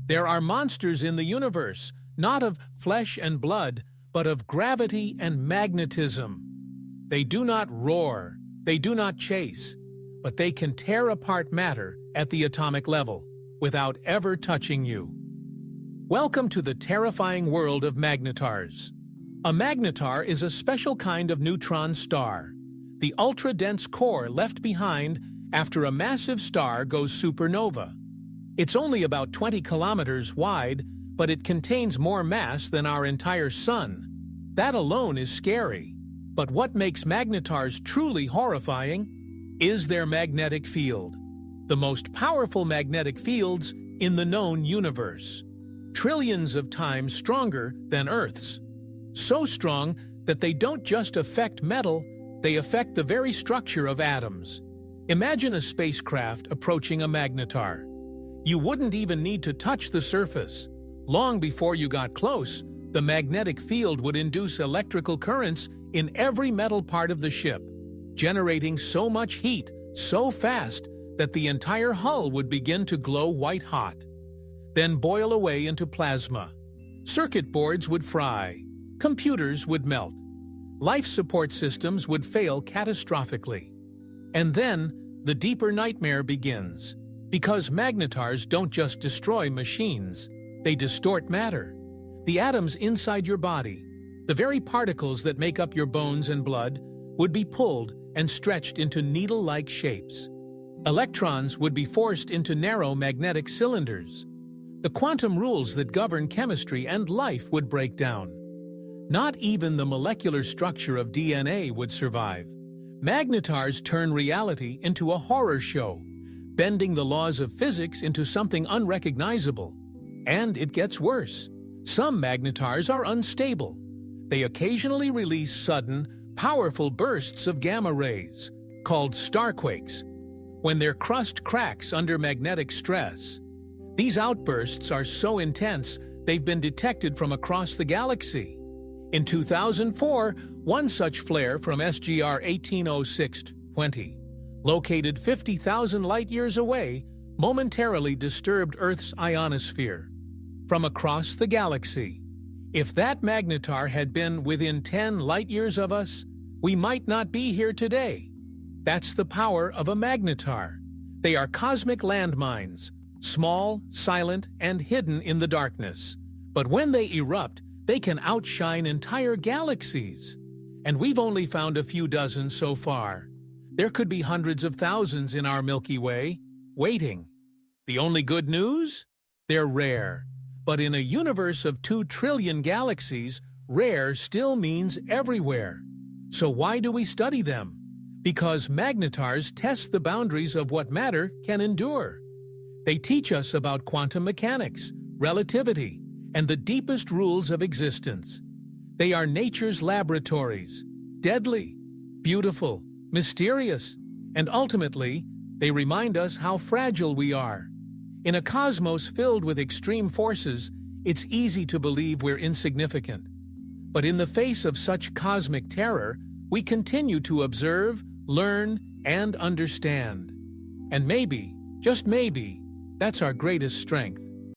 There are monsters in the universe, not of flesh and blood, but of gravity and magnetism. They do not roar, they do not chase, but they can tear apart matter at the atomic level without ever touching you. Welcome to the terrifying world of magnetars. A magnetar is a special kind of neutron star, the ultra-dense core left behind after a massive star goes supernova. It's only about 20 kilometers wide, but it contains more mass than our entire sun. That alone is scary. But what makes magnetars truly horrifying is their magnetic field. The most powerful magnetic fields in the known universe. Trillions of times stronger than Earth's. So strong that they don't just affect metal, they affect the very structure of atoms. Imagine a spacecraft approaching a magnetar. You wouldn't even need to touch the surface. Long before you got close, the magnetic field would induce electrical currents in every metal part of the ship, generating so much heat so fast that the entire hull would begin to glow white-hot, then boil away into plasma. Circuit boards would fry, computers would melt, life support systems would fail catastrophically. And then, the deeper nightmare begins, because magnetars don't just destroy machines, they distort matter. The atoms inside your body, the very particles that make up your bones and blood, would be pulled and stretched into needle-like shapes. Electrons would be forced into narrow magnetic cylinders. The quantum rules that govern chemistry and life would break down. Not even the molecular structure of DNA would survive. Magnetars turn reality into a horror show, bending the laws of physics into something unrecognizable. And it gets worse. Some magnetars are unstable. They occasionally release sudden, powerful bursts of gamma rays, called starquakes, when their crust cracks under magnetic stress. These outbursts are so intense they've been detected from across the galaxy. In 2004, one such flare from SGR 1806-20, located 50,000 light-years away, momentarily disturbed Earth's ionosphere. From across the galaxy. If that magnetar had been within 10 light-years of us, we might not be here today. That's the power of a magnetar. They are cosmic landmines, small, silent, and hidden in the darkness. But when they erupt, they can outshine entire galaxies. And we've only found a few dozen so far. There could be hundreds of thousands in our Milky Way, waiting. The only good news? They're rare. But in a universe of 2 trillion galaxies, rare still means everywhere. So why do we study them? Because magnetars test the boundaries of what matter can endure. They teach us about quantum mechanics, relativity, and the deepest rules of existence. They are nature's laboratories, deadly, beautiful, mysterious, and ultimately, they remind us how fragile we are. In a cosmos filled with extreme forces, it's easy to believe we're insignificant. But in the face of such cosmic terror, we continue to observe, learn, and understand. And maybe, just maybe, that's our greatest strength.